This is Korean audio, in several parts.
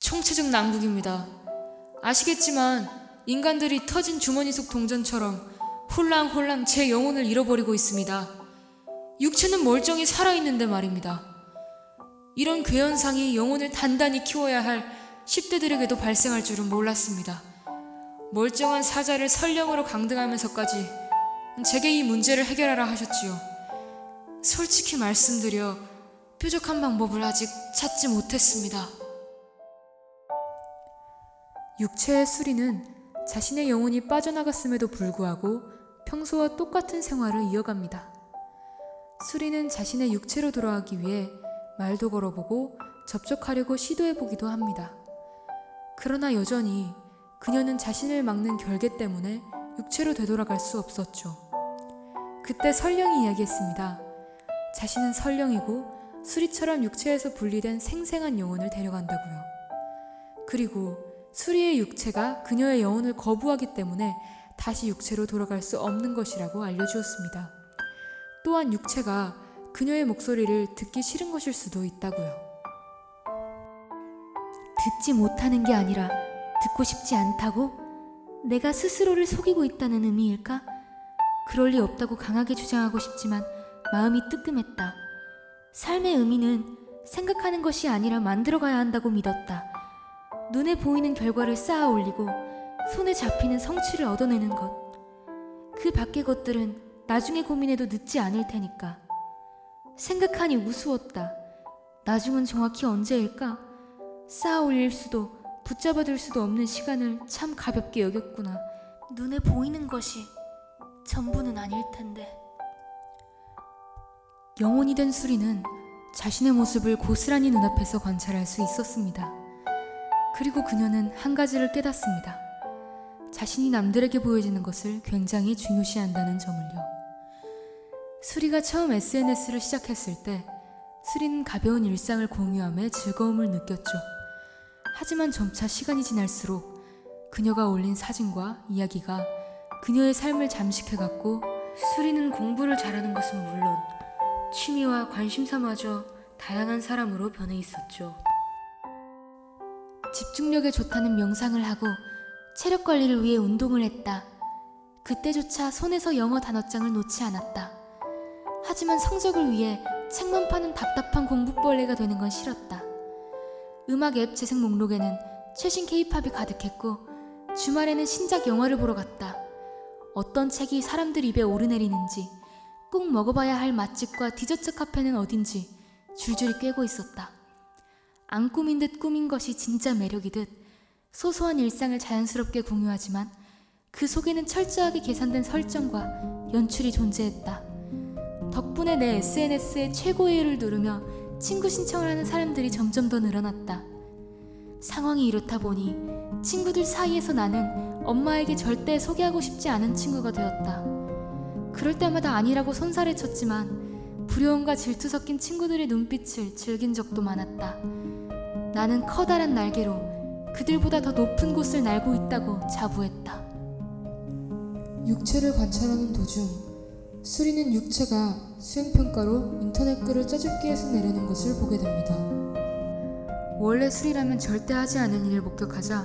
총체적 난국입니다. 아시겠지만 인간들이 터진 주머니 속 동전처럼 홀랑홀랑 제 영혼을 잃어버리고 있습니다. 육체는 멀쩡히 살아있는데 말입니다. 이런 괴현상이 영혼을 단단히 키워야 할 10대들에게도 발생할 줄은 몰랐습니다. 멀쩡한 사자를 설령으로 강등하면서까지 제게 이 문제를 해결하라 하셨지요. 솔직히 말씀드려 뾰족한 방법을 아직 찾지 못했습니다. 육체의 수리는 자신의 영혼이 빠져나갔음에도 불구하고 평소와 똑같은 생활을 이어갑니다. 수리는 자신의 육체로 돌아가기 위해 말도 걸어보고 접촉하려고 시도해보기도 합니다. 그러나 여전히 그녀는 자신을 막는 결계 때문에 육체로 되돌아갈 수 없었죠. 그때 설령이 이야기했습니다. 자신은 설령이고 수리처럼 육체에서 분리된 생생한 영혼을 데려간다고요. 그리고 수리의 육체가 그녀의 영혼을 거부하기 때문에 다시 육체로 돌아갈 수 없는 것이라고 알려주었습니다. 또한 육체가 그녀의 목소리를 듣기 싫은 것일 수도 있다고요. 듣지 못하는 게 아니라 듣고 싶지 않다고? 내가 스스로를 속이고 있다는 의미일까? 그럴 리 없다고 강하게 주장하고 싶지만 마음이 뜨끔했다. 삶의 의미는 생각하는 것이 아니라 만들어가야 한다고 믿었다. 눈에 보이는 결과를 쌓아 올리고 손에 잡히는 성취를 얻어내는 것. 그 밖의 것들은 나중에 고민해도 늦지 않을 테니까. 생각하니 우스웠다. 나중은 정확히 언제일까? 쌓아 올릴 수도 붙잡아둘 수도 없는 시간을 참 가볍게 여겼구나. 눈에 보이는 것이 전부는 아닐 텐데. 영혼이 된 수리는 자신의 모습을 고스란히 눈앞에서 관찰할 수 있었습니다. 그리고 그녀는 한 가지를 깨닫습니다. 자신이 남들에게 보여지는 것을 굉장히 중요시한다는 점을요. 수리가 처음 SNS를 시작했을 때 수리는 가벼운 일상을 공유함에 즐거움을 느꼈죠. 하지만 점차 시간이 지날수록 그녀가 올린 사진과 이야기가 그녀의 삶을 잠식해갔고, 수리는 공부를 잘하는 것은 물론 취미와 관심사마저 다양한 사람으로 변해 있었죠. 집중력에 좋다는 명상을 하고 체력 관리를 위해 운동을 했다. 그때조차 손에서 영어 단어장을 놓지 않았다. 하지만 성적을 위해 책만 파는 답답한 공부벌레가 되는 건 싫었다. 음악 앱 재생 목록에는 최신 K-팝이 가득했고 주말에는 신작 영화를 보러 갔다. 어떤 책이 사람들 입에 오르내리는지, 꼭 먹어봐야 할 맛집과 디저트 카페는 어딘지 줄줄이 꿰고 있었다. 안 꾸민 듯 꾸민 것이 진짜 매력이듯 소소한 일상을 자연스럽게 공유하지만 그 속에는 철저하게 계산된 설정과 연출이 존재했다. 덕분에 내 SNS에 최고의를 누르며 친구 신청을 하는 사람들이 점점 더 늘어났다. 상황이 이렇다 보니 친구들 사이에서 나는 엄마에게 절대 소개하고 싶지 않은 친구가 되었다. 그럴 때마다 아니라고 손살에 쳤지만 두려움과 질투 섞인 친구들의 눈빛을 즐긴 적도 많았다. 나는 커다란 날개로 그들보다 더 높은 곳을 날고 있다고 자부했다. 육체를 관찰하는 도중 수리는 육체가 수행평가로 인터넷 글을 짜집기에서 내려는 것을 보게 됩니다. 원래 수리라면 절대 하지 않은 일을 목격하자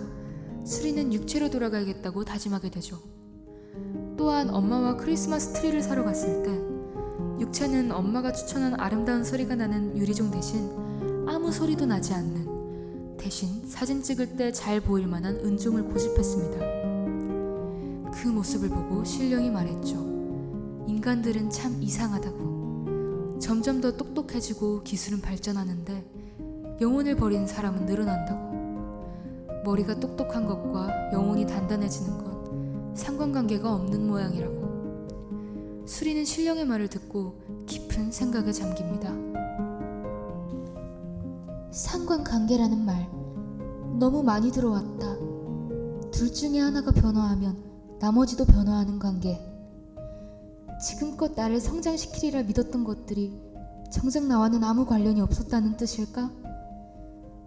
수리는 육체로 돌아가야겠다고 다짐하게 되죠. 또한 엄마와 크리스마스 트리를 사러 갔을 때 육체는 엄마가 추천한 아름다운 소리가 나는 유리종 대신 아무 소리도 나지 않는, 대신 사진 찍을 때 잘 보일 만한 은종을 고집했습니다. 그 모습을 보고 신령이 말했죠. 인간들은 참 이상하다고. 점점 더 똑똑해지고 기술은 발전하는데 영혼을 버린 사람은 늘어난다고. 머리가 똑똑한 것과 영혼이 단단해지는 건 상관관계가 없는 모양이라고. 수리는 신령의 말을 듣고 깊은 생각에 잠깁니다. 상관관계라는 말 너무 많이 들어왔다. 둘 중에 하나가 변화하면 나머지도 변화하는 관계. 지금껏 나를 성장시키리라 믿었던 것들이 정작 나와는 아무 관련이 없었다는 뜻일까?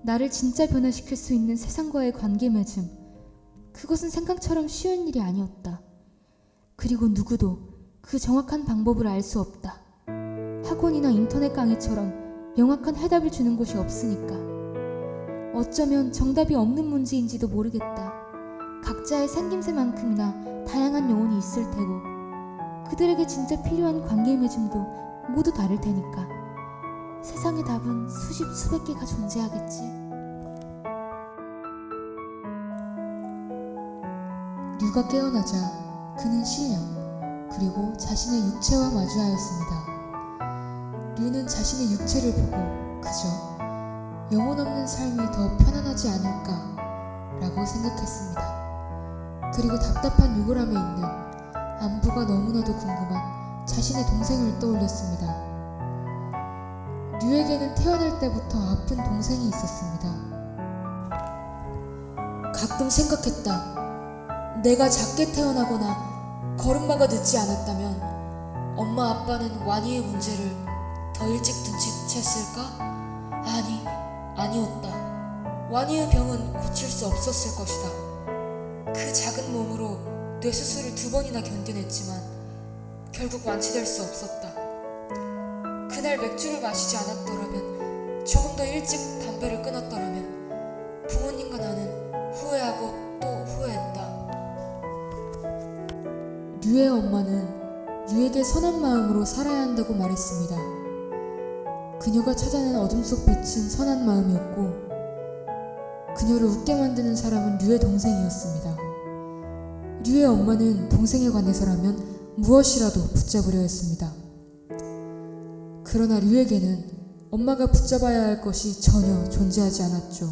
나를 진짜 변화시킬 수 있는 세상과의 관계 맺음, 그것은 생각처럼 쉬운 일이 아니었다. 그리고 누구도 그 정확한 방법을 알 수 없다. 학원이나 인터넷 강의처럼 명확한 해답을 주는 곳이 없으니까. 어쩌면 정답이 없는 문제인지도 모르겠다. 각자의 생김새만큼이나 다양한 영혼이 있을 테고 그들에게 진짜 필요한 관계 맺음도 모두 다를 테니까 세상의 답은 수십 수백 개가 존재하겠지. 류가 깨어나자 그는 실력 그리고 자신의 육체와 마주하였습니다. 류는 자신의 육체를 보고 그저 영혼 없는 삶이 더 편안하지 않을까라고 생각했습니다. 그리고 답답한 유골함에 있는 안부가 너무나도 궁금한 자신의 동생을 떠올렸습니다. 류에게는 태어날 때부터 아픈 동생이 있었습니다. 가끔 생각했다. 내가 작게 태어나거나 걸음마가 늦지 않았다면 엄마 아빠는 와니의 문제를 더 일찍 눈치챘을까? 아니었다. 와니의 병은 고칠 수 없었을 것이다. 그 작은 몸으로 뇌수술을 2번이나 견뎌냈지만 결국 완치될 수 없었다. 그날 맥주를 마시지 않았더라면, 조금 더 일찍 담배를 끊었더라면 부모님과 나는 후회하고 또 후회했다. 류의 엄마는 류에게 선한 마음으로 살아야 한다고 말했습니다. 그녀가 찾아낸 어둠 속 빛은 선한 마음이었고 그녀를 웃게 만드는 사람은 류의 동생이었습니다. 류의 엄마는 동생에 관해서라면 무엇이라도 붙잡으려 했습니다. 그러나 류에게는 엄마가 붙잡아야 할 것이 전혀 존재하지 않았죠.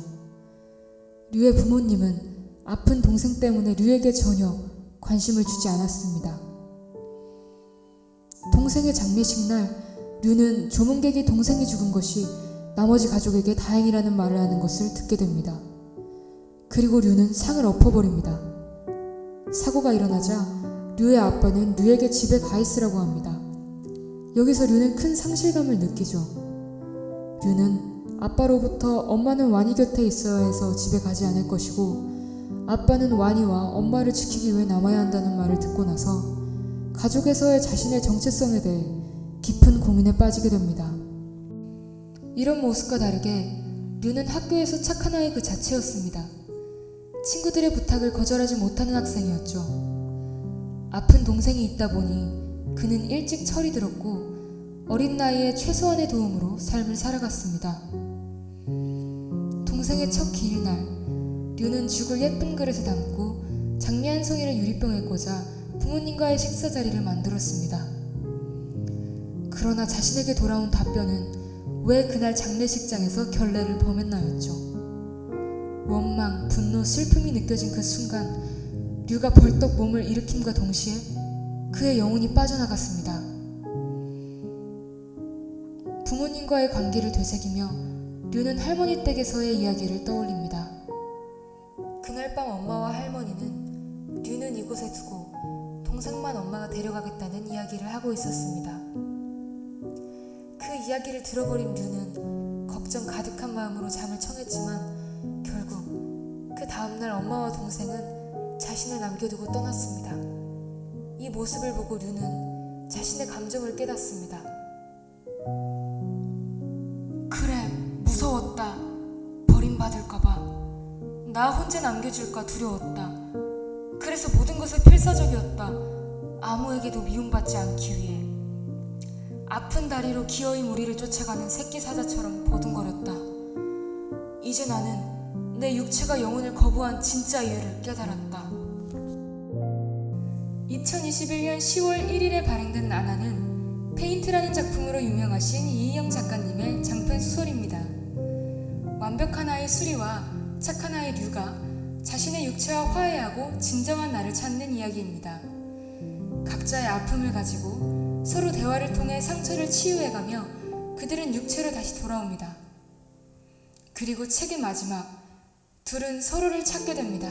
류의 부모님은 아픈 동생 때문에 류에게 전혀 관심을 주지 않았습니다. 동생의 장례식 날 류는 조문객이 동생이 죽은 것이 나머지 가족에게 다행이라는 말을 하는 것을 듣게 됩니다. 그리고 류는 상을 엎어버립니다. 사고가 일어나자 류의 아빠는 류에게 집에 가 있으라고 합니다. 여기서 류는 큰 상실감을 느끼죠. 류는 아빠로부터 엄마는 와니 곁에 있어야 해서 집에 가지 않을 것이고 아빠는 와니와 엄마를 지키기 위해 남아야 한다는 말을 듣고 나서 가족에서의 자신의 정체성에 대해 깊은 고민에 빠지게 됩니다. 이런 모습과 다르게 류는 학교에서 착한 아이 그 자체였습니다. 친구들의 부탁을 거절하지 못하는 학생이었죠. 아픈 동생이 있다 보니 그는 일찍 철이 들었고 어린 나이에 최소한의 도움으로 삶을 살아갔습니다. 동생의 첫 기일날 류는 죽을 예쁜 그릇에 담고 장미 한 송이를 유리병에 꽂아 부모님과의 식사 자리를 만들었습니다. 그러나 자신에게 돌아온 답변은 왜 그날 장례식장에서 결례를 범했나였죠. 원망, 분노, 슬픔이 느껴진 그 순간 류가 벌떡 몸을 일으킴과 동시에 그의 영혼이 빠져나갔습니다. 부모님과의 관계를 되새기며 류는 할머니 댁에서의 이야기를 떠올립니다. 그날 밤 엄마와 할머니는 류는 이곳에 두고 동생만 엄마가 데려가겠다는 이야기를 하고 있었습니다. 그 이야기를 들어버린 류는 걱정 가득한 마음으로 잠을 청했지만 결국 그 다음날 엄마와 동생은 자신을 남겨두고 떠났습니다. 이 모습을 보고 류는 자신의 감정을 깨닫습니다. 그래, 무서웠다. 버림받을까봐. 나 혼자 남겨줄까 두려웠다. 그래서 모든 것을 필사적이었다. 아무에게도 미움받지 않기 위해. 아픈 다리로 기어이 무리를 쫓아가는 새끼 사자처럼 보둥거렸다. 이제 나는 내 육체가 영혼을 거부한 진짜 이유를 깨달았다. 2021년 10월 1일에 발행된 나나는 페인트라는 작품으로 유명하신 이희영 작가님의 장편 소설입니다. 완벽한 아이 수리와 착한 아이 류가 자신의 육체와 화해하고 진정한 나를 찾는 이야기입니다. 각자의 아픔을 가지고 서로 대화를 통해 상처를 치유해가며 그들은 육체로 다시 돌아옵니다. 그리고 책의 마지막, 둘은 서로를 찾게 됩니다.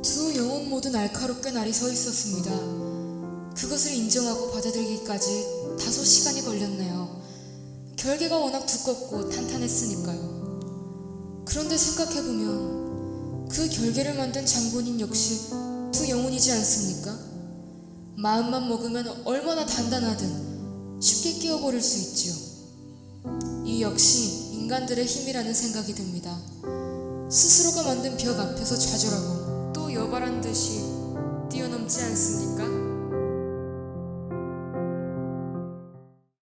두 영혼 모두 날카롭게 날이 서 있었습니다. 그것을 인정하고 받아들이기까지 다소 시간이 걸렸네요. 결계가 워낙 두껍고 탄탄했으니까요. 그런데 생각해보면 그 결계를 만든 장본인 역시 두 영혼이지 않습니까? 마음만 먹으면 얼마나 단단하든 쉽게 끼워버릴 수 있지요. 이 역시 인간들의 힘이라는 생각이 듭니다. 스스로가 만든 벽 앞에서 좌절하고